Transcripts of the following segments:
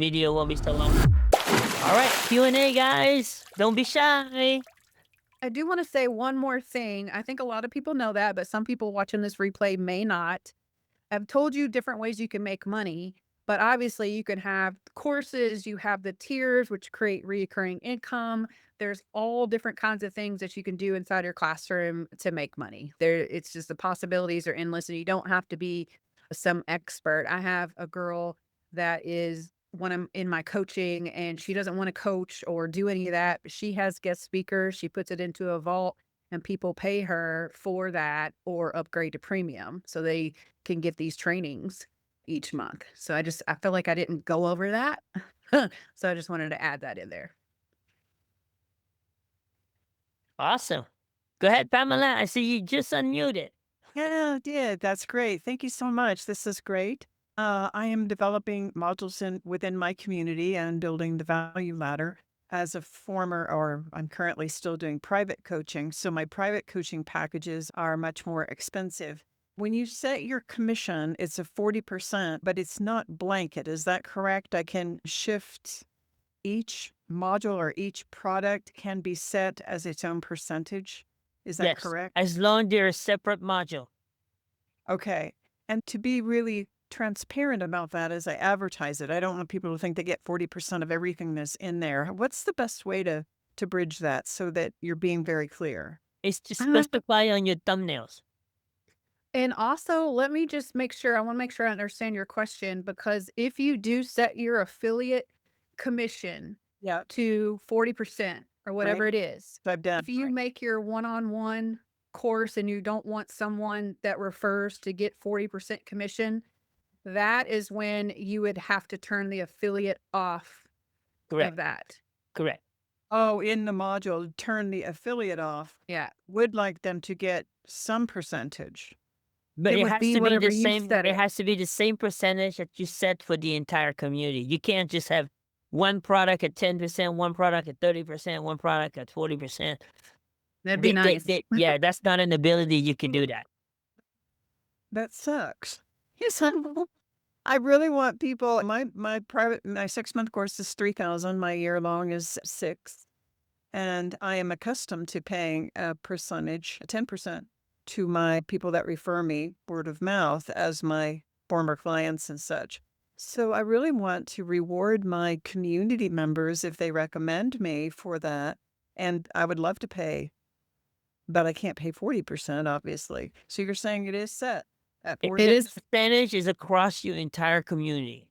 video won't be so long. All right, Q&A, guys. Don't be shy. I do want to say one more thing. I think a lot of people know that, but some people watching this replay may not. I've told you different ways you can make money, but obviously you can have courses, you have the tiers, which create recurring income. There's all different kinds of things that you can do inside your classroom to make money. It's just the possibilities are endless, and you don't have to be some expert. I have a girl that is when I'm in my coaching and she doesn't want to coach or do any of that, but she has guest speakers. She puts it into a vault and people pay her for that or upgrade to premium. So they can get these trainings each month. So I feel like I didn't go over that. So I just wanted to add that in there. Awesome. Go ahead, Pamela. I see you just unmuted. Yeah, I did. That's great. Thank you so much. This is great. I am developing modules within my community and building the value ladder as a former, or I'm currently still doing private coaching. So my private coaching packages are much more expensive. When you set your commission, it's a 40%, but it's not blanket. Is that correct? I can shift each module or each product can be set as its own percentage. Is that Yes, correct? as long as they're a separate module. Okay. And to be really transparent about that as I advertise it, I don't want people to think they get 40% of everything that's in there. What's the best way to bridge that so that you're being very clear? It's to Uh, specify on your thumbnails. And also, let me just make sure, I want to make sure I understand your question, because if you do set your affiliate commission Yeah. to 40% or whatever Right. it is, So I've done. if you make your one-on-one course and you don't want someone that refers to get 40% commission, that is when you would have to turn the affiliate off Correct. of that. Correct. Oh, in the module, turn the affiliate off. Yeah. Would like them to get some percentage. But It it would has be to be whatever the you same. set It it. has to be the same percentage that you set for the entire community. You can't just have one product at 10%, one product at 30%, one product at 40%. That'd be nice. Yeah, that's not an ability. You can do that. That sucks. Yes, I really want people. My 6-month course is 3,000. My year long is 6, and I am accustomed to paying a percentage, 10%, to my people that refer me word of mouth as my former clients and such. So I really want to reward my community members if they recommend me for that, and I would love to pay, but I can't pay 40%, obviously. So you're saying it is set at 40? It is. Percentage is across your entire community.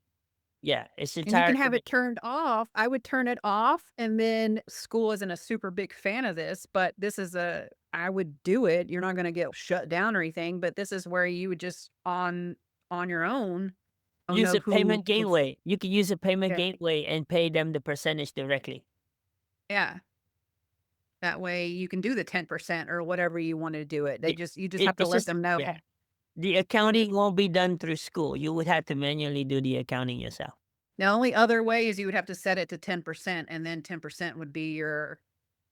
Yeah, it's And you entire. can have it turned off. I would turn it off, and then Skool isn't a super big fan of this, but I would do it. You're not going to get shut down or anything, but this is where you would just on your own. Use a payment gateway. You can use a payment Yeah. gateway and pay them the percentage directly. Yeah. That way you can do the 10% or whatever you want to do it. You just have to It's let just them know. yeah. The accounting won't be done through Skool. You would have to manually do the accounting yourself. The only other way is you would have to set it to 10%, and then 10% would be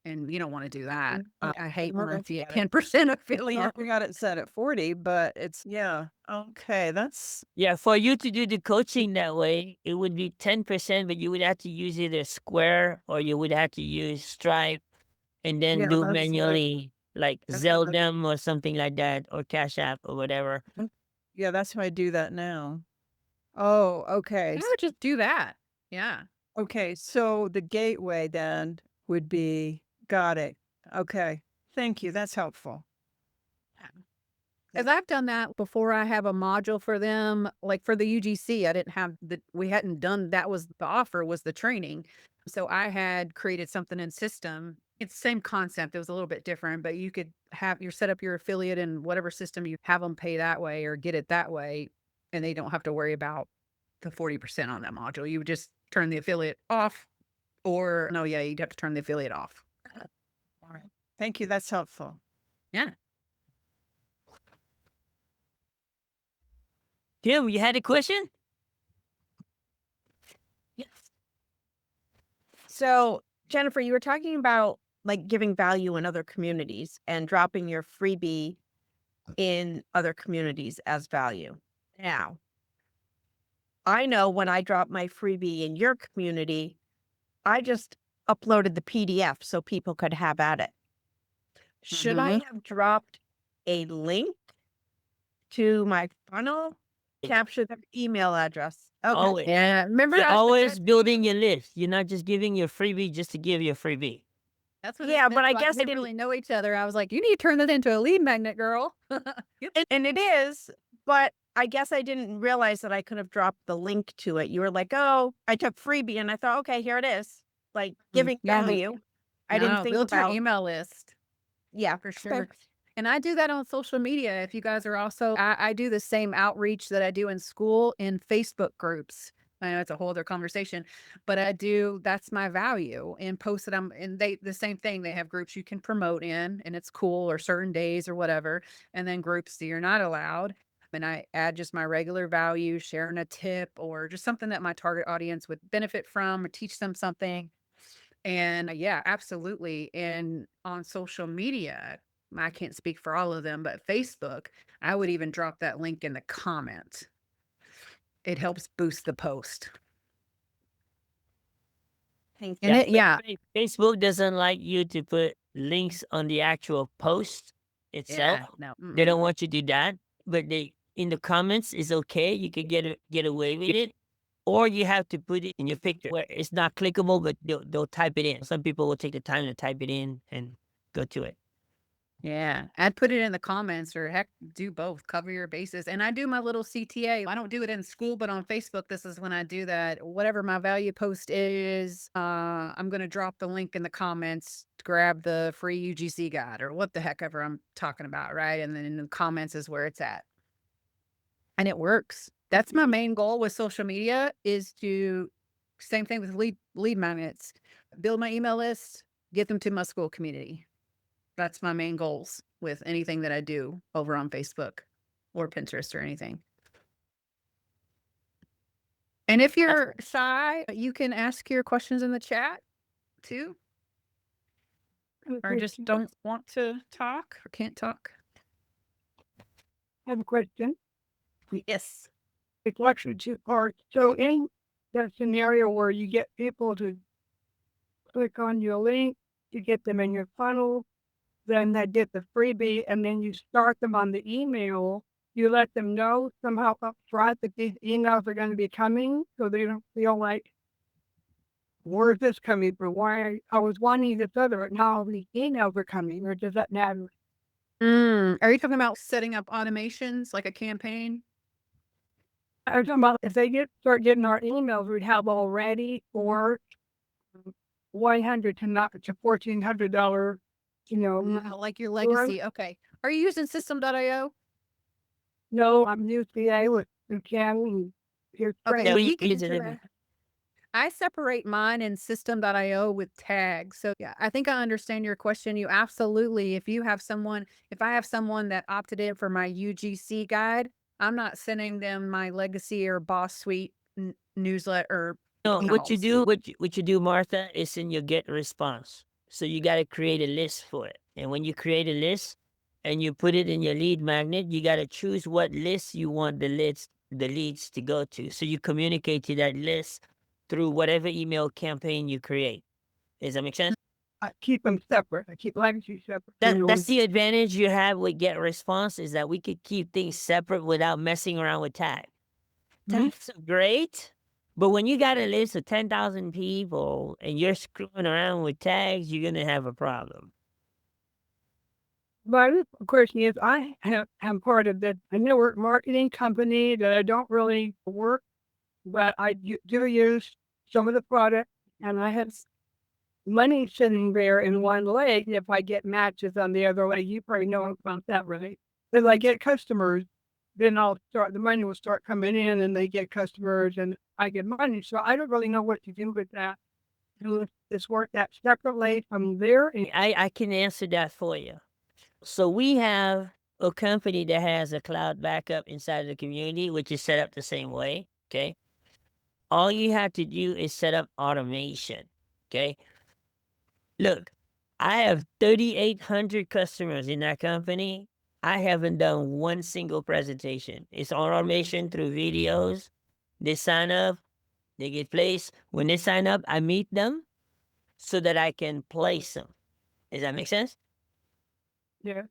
and you don't want to do that. I hate when I see a 10% affiliate. We got it set at 40, but it's, yeah. Okay, that's, Yeah, for you to do the coaching that way, it would be 10%, but you would have to use either Square or you would have to use Stripe and then Yeah, do that's manually like that's Zelle what them or something like that, or Cash App or whatever. yeah, that's how I do that now. Oh, okay. I would just do that. Yeah. Okay, so the gateway then would be, got it. Okay, thank you. That's helpful. As I've done that before, I have a module for them, like for the UGC, I didn't have we hadn't done, that was the offer, was the training. So I had created something in system. It's the same concept. It was a little bit different, but you could set up your affiliate in whatever system you have them pay that way or get it that way. And they don't have to worry about the 40% on that module. You would just turn the affiliate off, or no, yeah, you'd have to turn the affiliate off. All right. Thank you. That's helpful. Yeah. Tim, you had a question? Yes. So, Jennifer, you were talking about like giving value in other communities and dropping your freebie in other communities as value. Now, I know when I dropped my freebie in your community, I just uploaded the PDF so people could have at it. Should I have dropped a link to my funnel? Capture their email address. Okay. Always. Yeah, remember You're I said always that? building your list. You're not just giving your freebie just to give your freebie. That's what Yeah, but I guess they I didn't didn't. really know each other. I was like, you need to turn that into a lead magnet, girl. And it is, but I guess I didn't realize that I could have dropped the link to it. You were like, oh, I took freebie, and I thought, okay, here it is. Like giving No, value. I didn't think build your about. email list. Yeah, For okay. sure. And I do that on social media. If you guys are also, I do the same outreach that I do in Skool in Facebook groups. I know it's a whole other conversation, but that's my value and post it. And the same thing, they have groups you can promote in and it's cool, or certain days or whatever. And then groups that you're not allowed. And I add just my regular value, sharing a tip or just something that my target audience would benefit from or teach them something. And yeah, absolutely. And on social media, I can't speak for all of them, but Facebook, I would even drop that link in the comment. It helps boost the post. Thank And you. yeah, Facebook doesn't like you to put links on the actual post itself. no. They don't want you to do that, but they in the comments is okay. You can get away with it, or you have to put it in your picture where it's not clickable, but they'll type it in. Some people will take the time to type it in and go to it. Yeah, I'd put it in the comments, or heck, do both, cover your bases. And I do my little CTA. I don't do it in Skool, but on Facebook, this is when I do that. Whatever my value post is, I'm going to drop the link in the comments to grab the free UGC guide or what the heck ever I'm talking about, right? And then in the comments is where it's at. And it works. That's my main goal with social media, is to, same thing with lead magnets, build my email list, get them to my Skool community. That's my main goals with anything that I do over on Facebook or Pinterest or anything. And if you're shy, you can ask your questions in the chat too, or just don't want to talk or can't talk. I have a question. Yes. It's actually two parts. So in that scenario where you get people to click on your link, you get them in your funnel, then they get the freebie, and then you start them on the email, you let them know somehow up front that these emails are going to be coming, so they don't feel like, where's this coming from? Why I was wanting this other, but now these emails are coming, or does that matter? Are you talking about setting up automations like a campaign? I was talking about if they start getting our emails, we'd have already or $100 to knock it to $1,400, Like your legacy. Okay. Are you using system.io? No, I'm UCA with Buchanan. Okay. Yeah, we we can use it do in that. I separate mine in system.io with tags. So yeah, I think I understand your question. You absolutely, if I have someone that opted in for my UGC guide, I'm not sending them my legacy or boss suite newsletter. No, what you emails. do, what you do, Martha, is in your get response. So you got to create a list for it. And when you create a list and you put it in your lead magnet, you got to choose what list you want the leads to go to. So you communicate to that list through whatever email campaign you create. Does that make sense? I keep them separate. I keep legacy separate. That's the advantage you have with get response, is that we could keep things separate without messing around with tags. Tags are great, but when you got a list of 10,000 people and you're screwing around with tags, you're gonna have a problem. But of course, is I'm part of the network marketing company that I don't really work, but I do use some of the product, and I have money sitting there in one leg. If I get matches on the other leg, you probably know about that, right? If I get customers, then the money will start coming in, and they get customers, and I get money. So I don't really know what to do with that. Do this work that separately from there? I can answer that for you. So we have a company that has a cloud backup inside of the community, which is set up the same way. Okay. All you have to do is set up automation. Okay. Look, I have 3,800 customers in that company. I haven't done one single presentation. It's automation through videos. They sign up, they get placed. When they sign up, I meet them so that I can place them. Does that make sense? Yeah.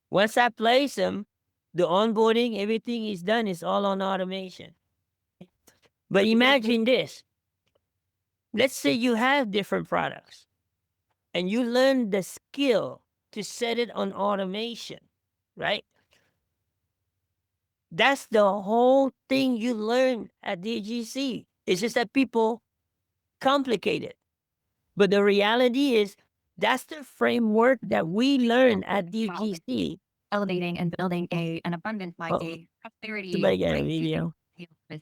Once I place them, the onboarding, everything is done. It's all on automation. But imagine this. Let's say you have different products and you learn the skill to set it on automation, right? That's the whole thing you learn at DGC. It's just that people complicate it. But the reality is that's the framework that we learn at DGC. Elevating and building an abundant, like Oh, a prosperity. somebody got a like, video.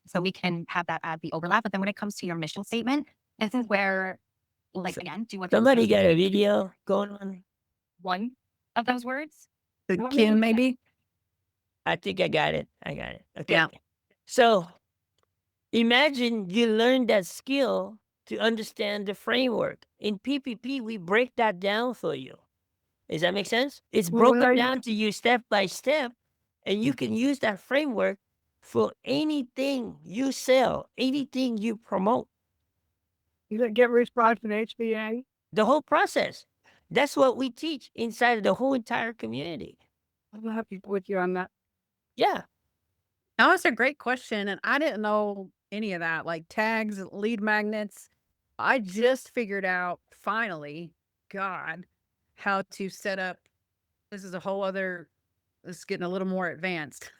So we can have that as the overlap. But then when it comes to your mission statement, this is where, like, So- again, do what Somebody got a video going on. one of those words. Kim, maybe? I think I got it. Okay. Yeah. So imagine you learn that skill to understand the framework. In PPP, we break that down for you. Does that make sense? It's Well, broken I- down to you step by step, and you can use that framework for anything you sell, anything you promote, You didn't get response from HBA. the whole process. That's what we teach inside of the whole entire community. I'm happy with you on that. Yeah. That was a great question. And I didn't know any of that, like tags, lead magnets. I just figured out finally, God, how to set up. This is a whole other, this is getting a little more advanced.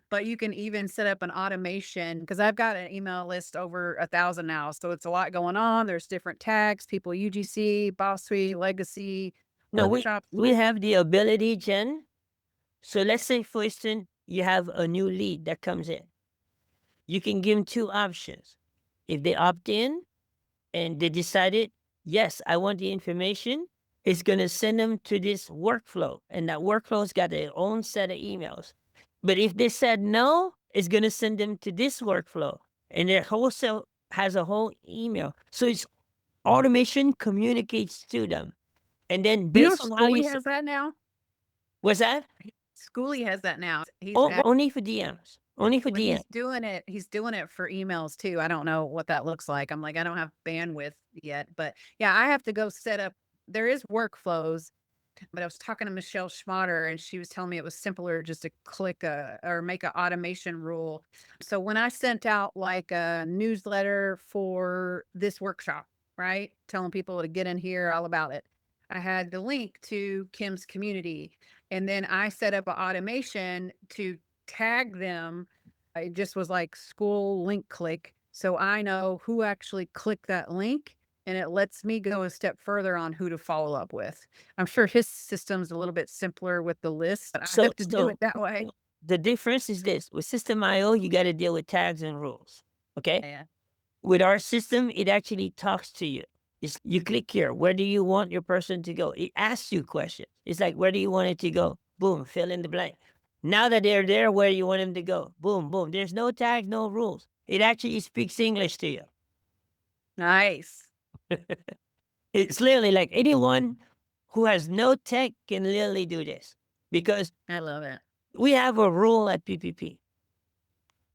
But you can even set up an automation because I've got an email list over 1,000 now. So it's a lot going on. There's different tags, people UGC, Boss Suite, Legacy, No, workshop. we have the ability, Jen. So let's say, for instance, you have a new lead that comes in. You can give them two options. If they opt in and they decided, yes, I want the information, it's going to send them to this workflow. And that workflow's got their own set of emails. But if they said no, it's going to send them to this workflow. And their wholesale has a whole email. So it's automation communicates to them. And then You know, based on how Skooly you... has that now. What's that? Skooly has that now. He's Only for DMs. Only for But DMs. he's doing it for emails too. I don't know what that looks like. I'm like, I don't have bandwidth yet, but yeah, I have to go set up. There is workflows, but I was talking to Michelle Schmatter and she was telling me it was simpler just to click or make an automation rule. So when I sent out like a newsletter for this workshop, right? Telling people to get in here, all about it. I had the link to Kim's community and then I set up an automation to tag them. It just was like Skool link click. So I know who actually clicked that link and it lets me go a step further on who to follow up with. I'm sure his system's a little bit simpler with the list, but I have to do it that way. The difference is this: with System IO, you got to deal with tags and rules. Okay. Yeah. With our system, it actually talks to you. You click here. Where do you want your person to go? It asks you questions. It's like, where do you want it to go? Boom, fill in the blank. Now that they're there, where do you want them to go? Boom, boom. There's no tags, no rules. It actually speaks English to you. Nice. It's literally like anyone who has no tech can literally do this because I love it. we have a rule at PPP.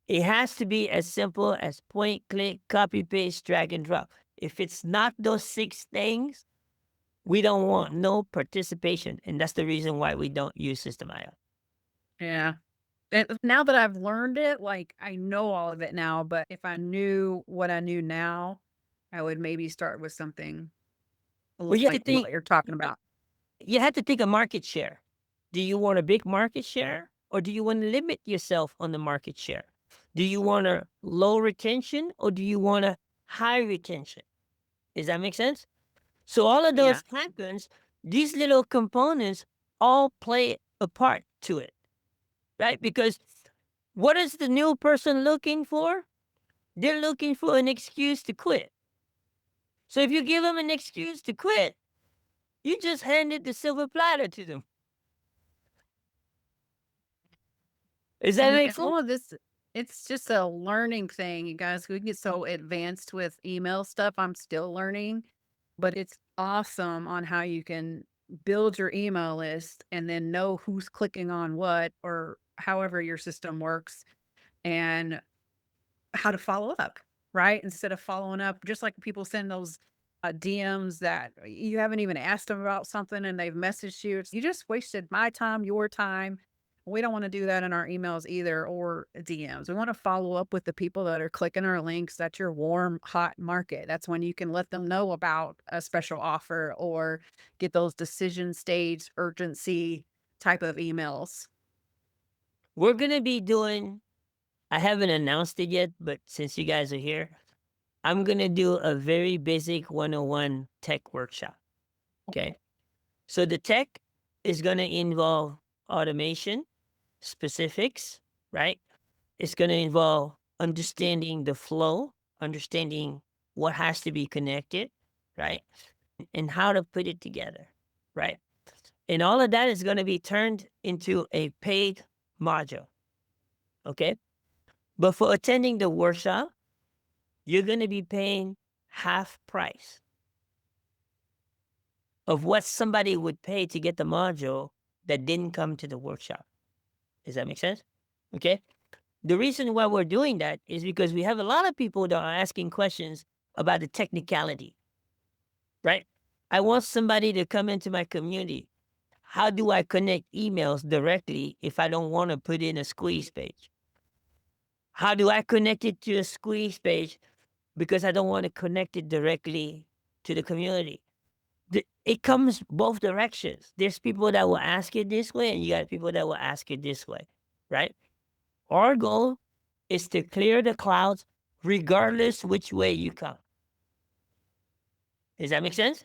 It has to be as simple as point, click, copy, paste, drag, and drop. If it's not those 6 things, we don't want no participation. And that's the reason why we don't use System.io. Yeah. And now that I've learned it, like I know all of it now, but if I knew what I knew now, I would maybe start with something a Well, you have to like think- what you're talking about. You have to think of market share. Do you want a big market share or do you want to limit yourself on the market share? Do you want a low retention or do you want a high retention? Does that make sense? So all of those happens, these little components all play a part to it, right? Because what is the new person looking for? They're looking for an excuse to quit. So if you give them an excuse to quit, you just handed the silver platter to them. Is that And make sense? all of this, it's just a learning thing, you guys. We get so advanced with email stuff. I'm still learning, but it's awesome on how you can build your email list and then know who's clicking on what or however your system works. And how to follow up, right? Instead of following up, just like people send those DMs that you haven't even asked them about something and they've messaged you. You just wasted my time, your time. We don't want to do that in our emails either or DMs. We want to follow up with the people that are clicking our links. That's your warm, hot market. That's when you can let them know about a special offer or get those decision stage urgency type of emails. We're going to be doing, I haven't announced it yet, but since you guys are here, I'm going to do a very basic 101 tech workshop. Okay. So the tech is going to involve automation, specifics, right? It's going to involve understanding the flow, understanding what has to be connected, right? And how to put it together, right? And all of that is going to be turned into a paid module. Okay. But for attending the workshop, you're going to be paying half price of what somebody would pay to get the module that didn't come to the workshop. Does that make sense? Okay. The reason why we're doing that is because we have a lot of people that are asking questions about the technicality, right? I want somebody to come into my community. How do I connect emails directly if I don't want to put in a squeeze page? How do I connect it to a squeeze page because I don't want to connect it directly to the community? It comes both directions. There's people that will ask it this way, and you got people that will ask it this way, right? Our goal is to clear the clouds regardless which way you come. Does that make sense?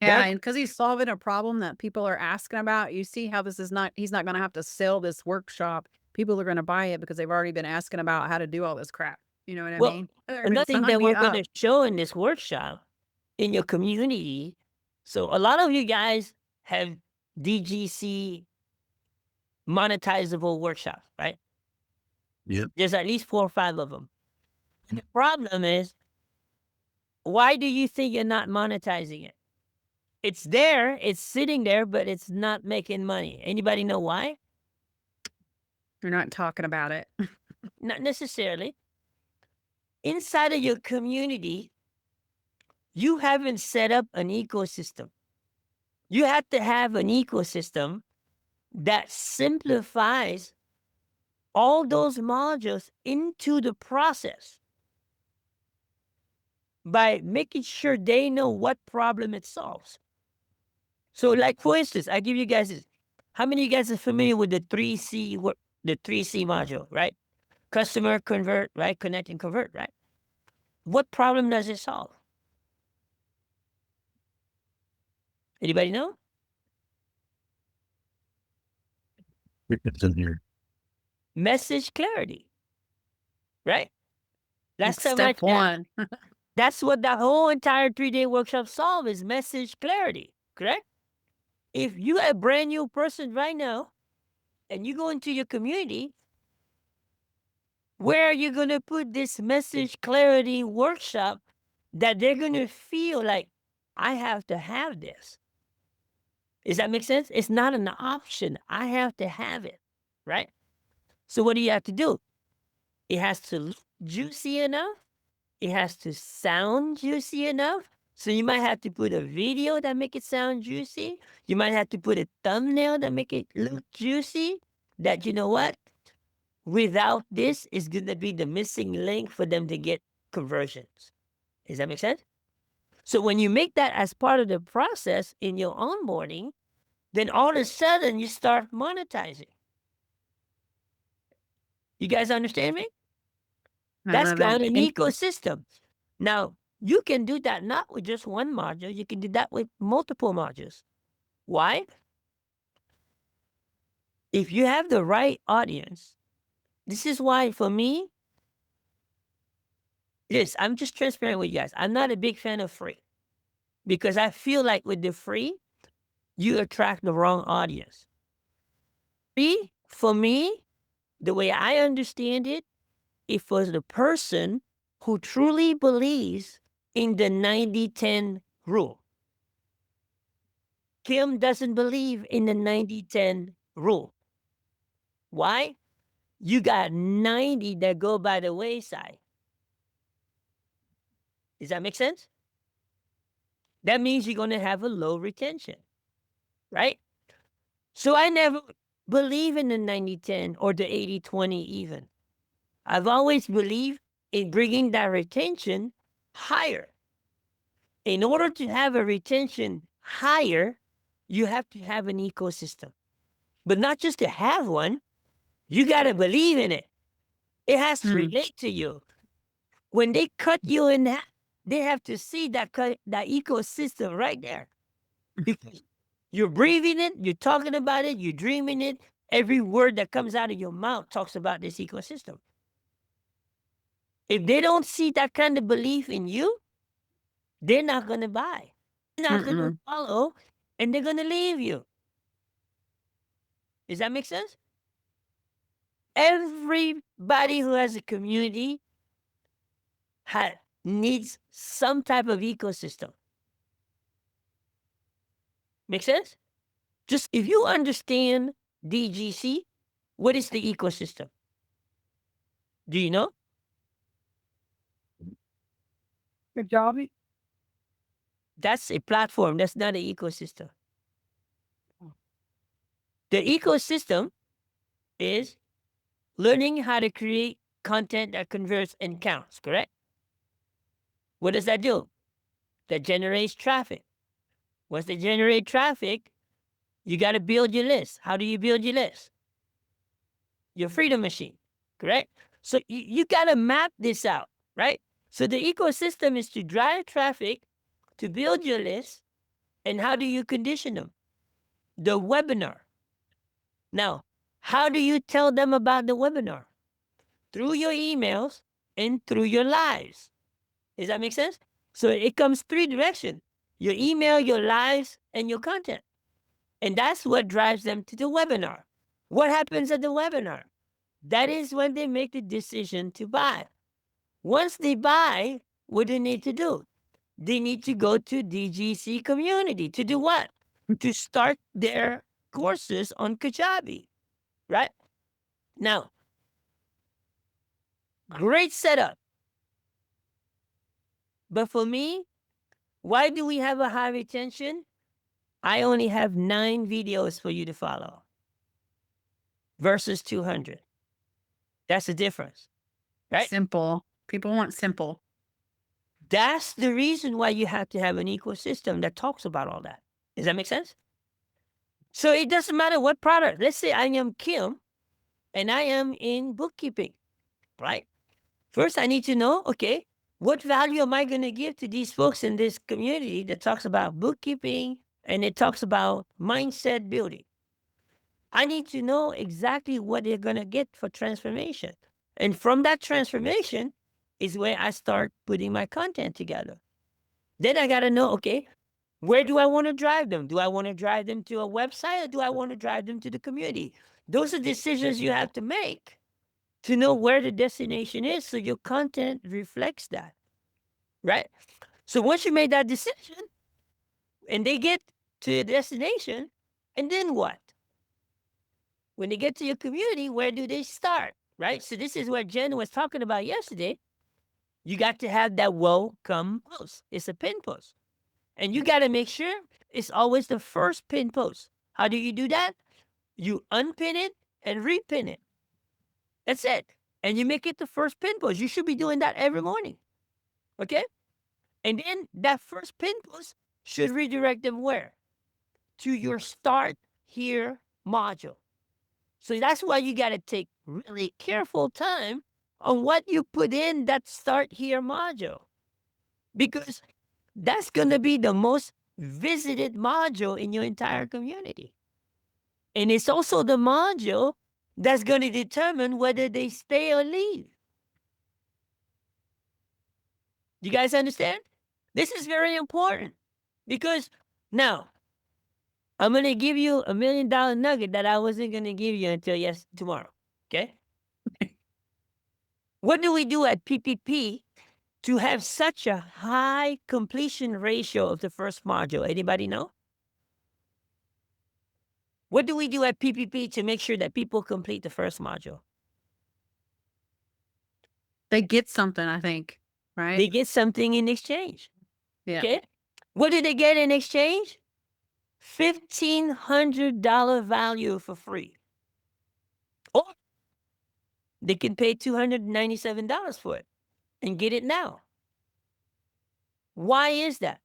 Yeah, That- and because he's solving a problem that people are asking about, you see how this is not, he's not going to have to sell this workshop. People are going to buy it because they've already been asking about how to do all this crap. You know what I Well, mean? They're another thing that signing we're going up. to show in this workshop in your community. So a lot of you guys have DGC monetizable workshops, right? Yep. There's at least 4 or 5 of them. And the problem is, why do you think you're not monetizing it? It's there, it's sitting there, but it's not making money. Anybody know why? You're not talking about it. Not necessarily. Inside of your community, you haven't set up an ecosystem. You have to have an ecosystem that simplifies all those modules into the process by making sure they know what problem it solves. So, like for instance, I give you guys this. How many of you guys are familiar with the 3C module, right? Customer, convert, right? Connect and convert, right? What problem does it solve? Anybody know? It's in here. Message clarity, right? That's It's step one. That's what the whole entire 3-day workshop solve is message clarity, correct? If you are a brand new person right now and you go into your community, where are you going to put this message clarity workshop that they're going to feel like, I have to have this? Does that make sense? It's not an option. I have to have it, right? So what do you have to do? It has to look juicy enough. It has to sound juicy enough. So you might have to put a video that make it sound juicy. You might have to put a thumbnail that make it look juicy. That, you know what? Without this, is going to be the missing link for them to get conversions. Does that make sense? So when you make that as part of the process in your onboarding, then all of a sudden you start monetizing. You guys understand me? That's called an ecosystem. Now, you can do that not with just one module. You can do that with multiple modules. Why? If you have the right audience, this is why for me, yes, I'm just transparent with you guys. I'm not a big fan of free because I feel like with the free, you attract the wrong audience. Free, for me, the way I understand it, it was the person who truly believes in the 90-10 rule. Kim doesn't believe in the 90-10 rule. Why? you got 90 that go by the wayside. Does that make sense? That means you're going to have a low retention, right? So I never believe in the 90-10 or the 80-20 even. I've always believed in bringing that retention higher. In order to have a retention higher, you have to have an ecosystem. But not just to have one, you got to believe in it. It has to relate to you. When they cut you in half, they have to see that ecosystem right there. Because you're breathing it, you're talking about it, you're dreaming it. Every word that comes out of your mouth talks about this ecosystem. If they don't see that kind of belief in you, they're not going to buy. They're not going to follow, and they're going to leave you. Does that make sense? Everybody who has a community needs some type of ecosystem. Make sense? Just if you understand DGC, what is the ecosystem? Do you know? Kajabi? That's a platform. That's not an ecosystem. The ecosystem is learning how to create content that converts and counts, correct? What does that do? That generates traffic. Once they generate traffic, you got to build your list. How do you build your list? Your Freedom Machine, correct? So you got to map this out, right? So the ecosystem is to drive traffic, to build your list, and how do you condition them? The webinar. Now, how do you tell them about the webinar? Through your emails and through your lives. Does that make sense? So it comes 3 directions: your email, your lives, and your content. And that's what drives them to the webinar. What happens at the webinar? That is when they make the decision to buy. Once they buy, what do they need to do? They need to go to DGC community to do what? To start their courses on Kajabi, right? Now, great setup. But for me, why do we have a high retention? I only have 9 videos for you to follow versus 200. That's the difference, right? Simple. People want simple. That's the reason why you have to have an ecosystem that talks about all that. Does that make sense? So it doesn't matter what product. Let's say I am Kim and I am in bookkeeping, right? First, I need to know, okay, what value am I going to give to these folks in this community that talks about bookkeeping and it talks about mindset building? I need to know exactly what they're going to get for transformation. And from that transformation is where I start putting my content together. Then I got to know, okay, where do I want to drive them? Do I want to drive them to a website or do I want to drive them to the community? Those are decisions you have to make to know where the destination is so your content reflects that, right? So once you made that decision and they get to the destination, and then what? When they get to your community, where do they start, right? So this is what Jen was talking about yesterday. You got to have that welcome post. It's a pin post. And you got to make sure it's always the first pin post. How do you do that? You unpin it and repin it. That's it. And you make it the first pin post. You should be doing that every morning. Okay? And then that first pin post should redirect them where? To your Start Here module. So that's why you got to take really careful time on what you put in that Start Here module. Because that's going to be the most visited module in your entire community. And it's also the module that's going to determine whether they stay or leave. You guys understand? This is very important because now I'm going to give you $1 million nugget that I wasn't going to give you until tomorrow. Okay? What do we do at PPP to have such a high completion ratio of the first module? Anybody know? What do we do at PPP to make sure that people complete the first module? They get something, I think, right? They get something in exchange. Yeah. Okay. What do they get in exchange? $1,500 value for free. Or they can pay $297 for it and get it now. Why is that?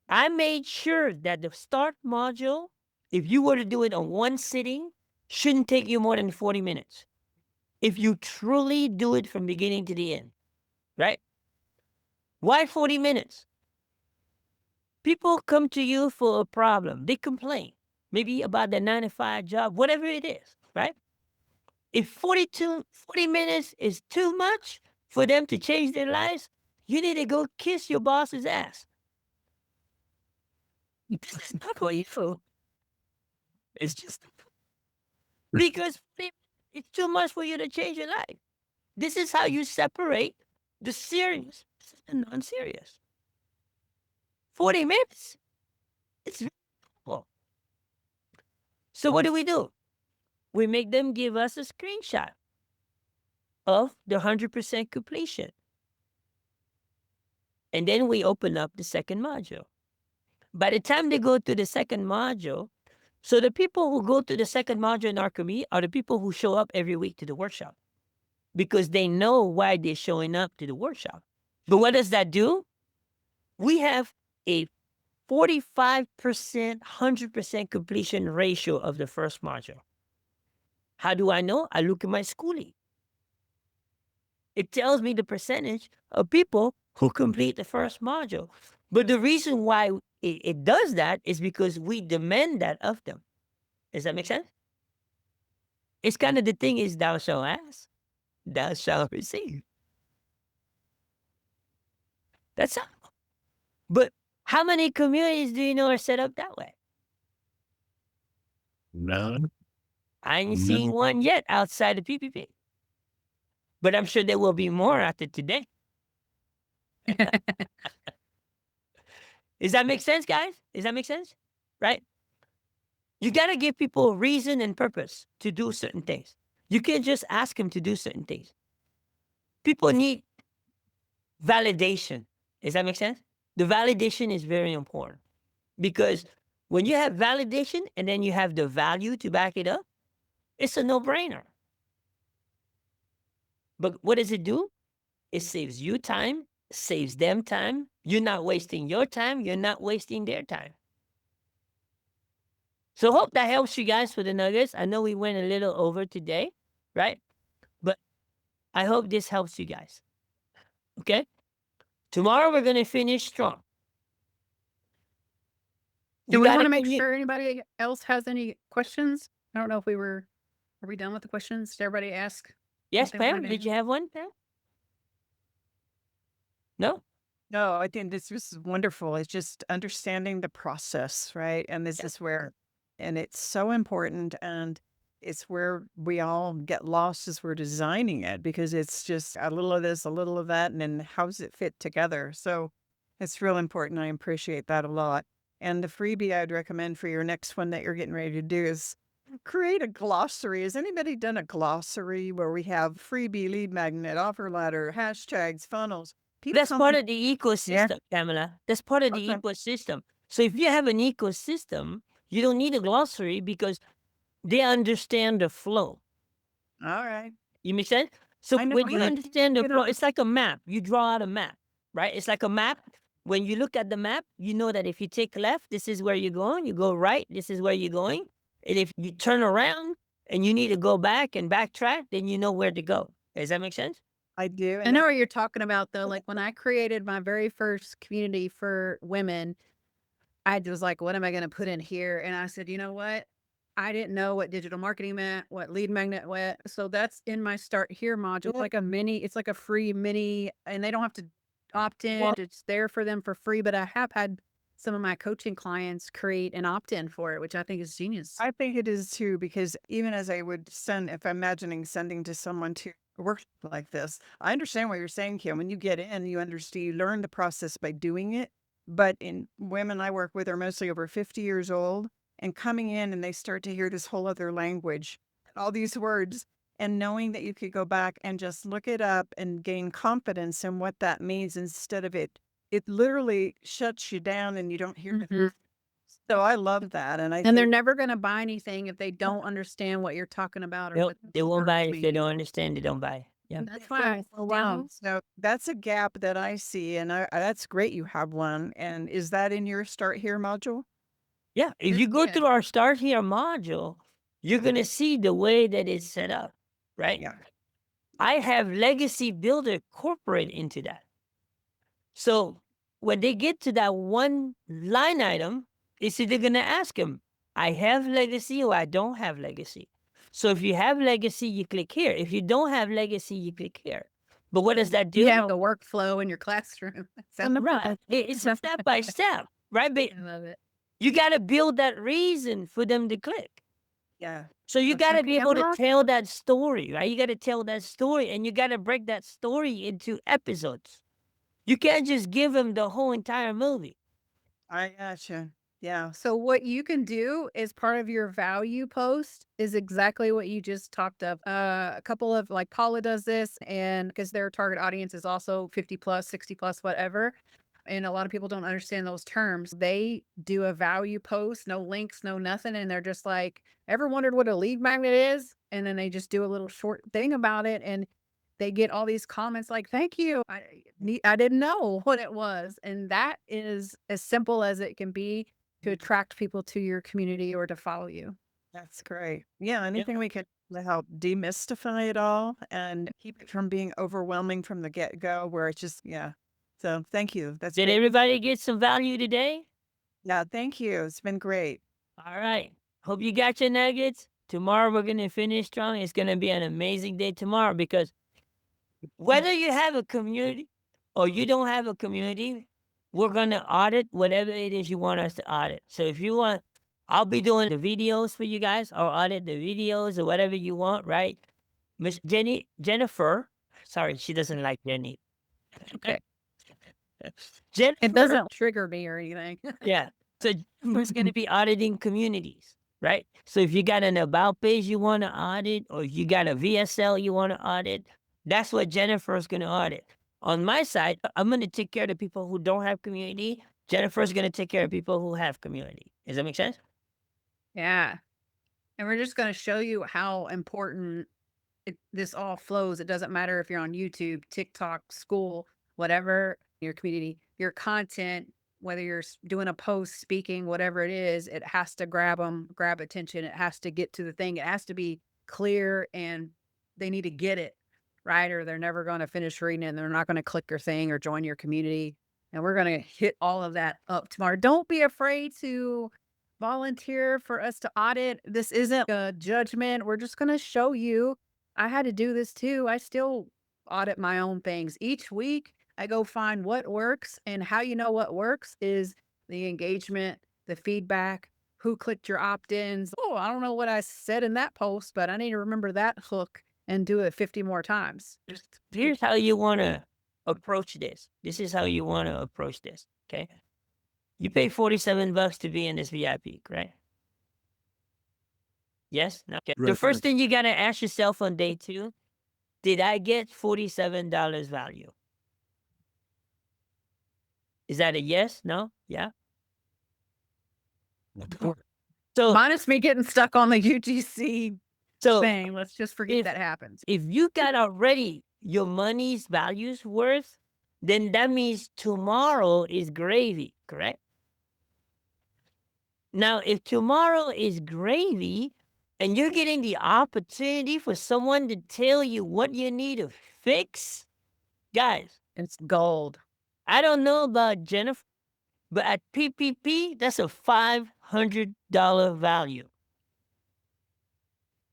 I made sure that the start module, if you were to do it on one sitting, shouldn't take you more than 40 minutes. If you truly do it from beginning to the end, right? Why 40 minutes? People come to you for a problem. They complain, maybe about their 9-to-5 job, whatever it is, right? If 40 minutes is too much for them to change their lives, you need to go kiss your boss's ass. This is not what you do. It's just because it's too much for you to change your life. This is how you separate the serious and the non-serious. 40 minutes. It's very simple. So what do? We make them give us a screenshot of the 100% completion. And then we open up the second module. By the time they go to the second module, so the people who go to the second module in our community are the people who show up every week to the workshop because they know why they're showing up to the workshop. But what does that do? We have a 45%, 100% completion ratio of the first module. How do I know? I look at my Skoolie. It tells me the percentage of people who complete the first module. But the reason why it does that is because we demand that of them. Does that make sense? It's kind of the thing is thou shalt ask, thou shalt receive. That's all. But how many communities do you know are set up that way? None. I ain't No. seen one yet outside of PPP. But I'm sure there will be more after today. Does that make sense, guys? Does that make sense? Right? You got to give people reason and purpose to do certain things. You can't just ask them to do certain things. People need validation. Does that make sense? The validation is very important because when you have validation and then you have the value to back it up, it's a no-brainer. But what does it do? It saves you time, saves them time. You're not wasting your time. You're not wasting their time. So hope that helps you guys for the nuggets. I know we went a little over today, right? But I hope this helps you guys. Okay? Tomorrow we're going to finish strong. Do You we gotta want to make commu- sure anybody else has any questions? I don't know if are we done with the questions? Did everybody ask? Yes, they Pam, wanted did to- you have one, Pam? No? No, I think this was wonderful. It's just understanding the process, right? And this is where, and it's so important. And it's where we all get lost as we're designing it because it's just a little of this, a little of that, and then how does it fit together? So it's real important. I appreciate that a lot. And the freebie I'd recommend for your next one that you're getting ready to do is create a glossary. Has anybody done a glossary where we have freebie, lead magnet, offer ladder, hashtags, funnels? People That's come part from- of the ecosystem, Pamela. That's part of the Okay. ecosystem. So if you have an ecosystem, you don't need a glossary because they understand the flow. All right. You make sense? So I know, when you but I understand the get flow, up- it's like a map. You draw out a map, right? It's like a map. When you look at the map, you know that if you take left, this is where you're going. You go right, this is where you're going. And if you turn around and you need to go back and backtrack, then you know where to go. Does that make sense? I do. I And know what you're talking about though. Like when I created my very first community for women, I was like, what am I going to put in here? And I said, you know what? I didn't know what digital marketing meant, what lead magnet meant. So that's in my start here module. It's like a mini, it's like a free mini, and they don't have to opt in. It's there for them for free. But I have had some of my coaching clients create an opt-in for it, which I think is genius. I think it is too, because even as I would send, if I'm imagining sending to someone to work like this, I understand what you're saying, Kim. When you get in, you understand, you learn the process by doing it. But in women I work with are mostly over 50 years old and coming in and they start to hear this whole other language, all these words. and knowing that you could go back and just look it up and gain confidence in what that means instead of it literally shuts you down and you don't hear it. Mhm. So I love that. And I And they're think never going to buy anything if they don't understand what you're talking about or Nope, what they won't terms buy it if they mean. don't understand. They don't buy. Yeah. That's why I slow down. so that's a gap that I see. And that's great you have one. And is that in your Start Here module? Yeah, if This you go kid. through our Start Here module, you're gonna see the way that it's set up, right? Yeah. I have Legacy Builder corporate into that. So when they get to that one line item, it's either gonna ask them, I have legacy or I don't have legacy. So if you have legacy, you click here. If you don't have legacy, you click here. But what does that do? You have a workflow in your classroom. Sounds Right. It's a step by step, right? But I love it. you got to build that reason for them to click. Yeah. So you got to be able to Camera? tell that story, right? You got to tell that story and you got to break that story into episodes. You can't just give them the whole entire movie. I gotcha. Yeah. So what you can do as part of your value post is exactly what you just talked of. A couple of like Paula does this, and because their target audience is also 50 plus, 60 plus, whatever. And a lot of people don't understand those terms. They do a value post, no links, no nothing. And they're just like, ever wondered what a lead magnet is? And then they just do a little short thing about it. And they get all these comments like, thank you. I didn't know what it was. And that is as simple as it can be to attract people to your community or to follow you. That's great. Yeah. Anything we could to help demystify it all and keep it from being overwhelming from the get go, where it's just, yeah. So thank you. That's Did great. everybody get some value today? Yeah. Thank you. It's been great. All right. Hope you got your nuggets. Tomorrow we're going to finish strong. It's going to be an amazing day tomorrow because whether you have a community or you don't have a community, we're going to audit whatever it is you want us to audit. So if you want, I'll be doing the videos for you guys. I'll audit the videos or whatever you want, right? Miss Jennifer, sorry, she doesn't like Jenny. Okay. Jennifer, It doesn't trigger me or anything. yeah. So Jennifer's going to be auditing communities, right? So if you got an about page you want to audit, or you got a VSL you want to audit, that's what Jennifer's going to audit. On my side, I'm going to take care of the people who don't have community. Jennifer's going to take care of people who have community. Does that make sense? Yeah. And we're just going to show you how important this all flows. It doesn't matter if you're on YouTube, TikTok, Skool, whatever your community, your content, whether you're doing a post, speaking, whatever it is, it has to grab attention. It has to get to the thing. It has to be clear and they need to get it, right? Or they're never going to finish reading it and they're not going to click your thing or join your community. And we're going to hit all of that up tomorrow. Don't be afraid to volunteer for us to audit. This isn't a judgment. We're just going to show you. I had to do this too. I still audit my own things each week. I go find what works, and how you know what works is the engagement, the feedback, who clicked your opt-ins. Oh, I don't know what I said in that post, but I need to remember that hook and do it 50 more times. Here's how you want to approach this. This is how you want to approach this. Okay. You pay $47 to be in this VIP, right? Yes? No? Okay. The Right, first right. thing you got to ask yourself on day 2, did I get $47 value? Is that a yes? No? Yeah? So, Minus me getting stuck on the UGC so thing. Let's just forget if- that happens. if you got already your money's values worth, then that means tomorrow is gravy, correct? Now, if tomorrow is gravy and you're getting the opportunity for someone to tell you what you need to fix, guys, It's gold. I don't know about Jennifer, but at PPP, that's a $500 value.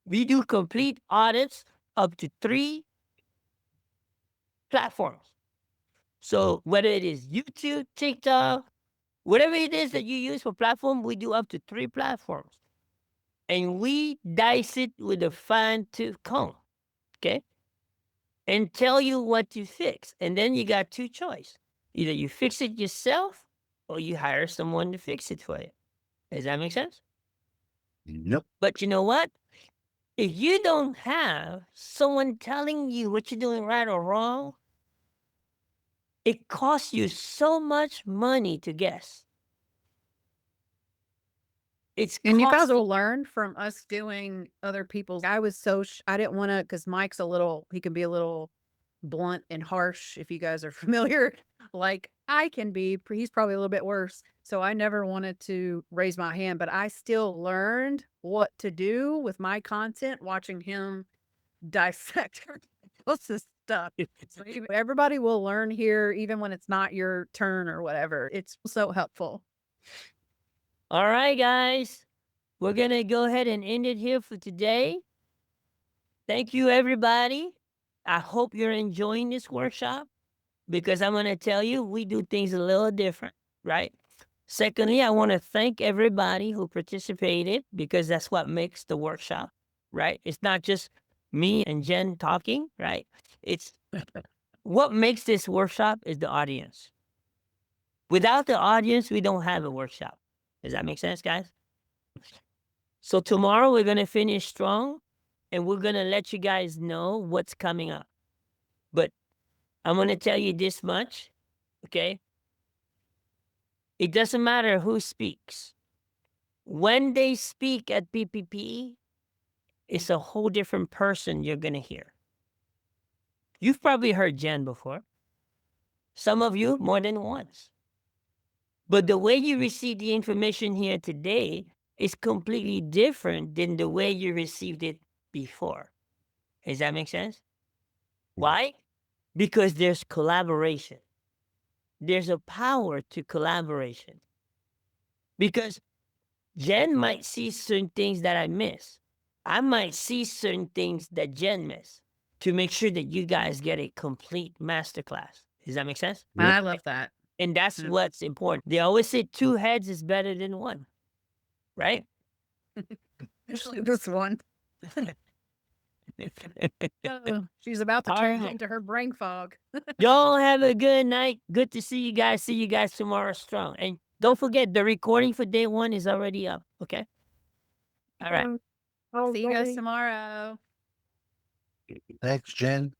We do complete audits up to 3 platforms. So whether it is YouTube, TikTok, whatever it is that you use for platform, we do up to 3 platforms. And we dice it with a fine-tooth comb, okay? And tell you what to fix. And then you got 2 choices. Either you fix it yourself or you hire someone to fix it for you. Does that make sense? Yep. But you know what? If you don't have someone telling you what you're doing right or wrong, it costs you so much money to guess. It's And you guys costly. will learn from us doing other people's. I was so, I didn't want to, because Mike's he can be a little blunt and harsh if you guys are familiar. Like I can be, he's probably a little bit worse. So I never wanted to raise my hand, but I still learned what to do with my content watching him dissect else's stuff. So everybody will learn here, even when it's not your turn or whatever. It's so helpful. All right, guys. We're going to go ahead and end it here for today. Thank you, everybody. I hope you're enjoying this workshop because I'm going to tell you, we do things a little different, right? Secondly, I want to thank everybody who participated because that's what makes the workshop, right? It's not just me and Jen talking, right? It's what makes this workshop is the audience. Without the audience, we don't have a workshop. Does that make sense, guys? So tomorrow we're going to finish strong and we're going to let you guys know what's coming up. But I'm going to tell you this much, okay? It doesn't matter who speaks. When they speak at PPP, it's a whole different person you're going to hear. You've probably heard Jen before. Some of you more than once. But the way you receive the information here today is completely different than the way you received it before. Does that make sense? Why? Because there's collaboration. There's a power to collaboration. Because Jen might see certain things that I miss. I might see certain things that Jen missed to make sure that you guys get a complete masterclass. Does that make sense? I love that. And that's what's important. They always say 2 heads is better than 1, right? Especially this one. Oh, she's about to All turn right. into her brain fog. Y'all have a good night. Good to see you guys. See you guys tomorrow strong. And don't forget, the recording for day 1 is already up. Okay? All right. Oh, See you guys okay. tomorrow. Thanks, Jen.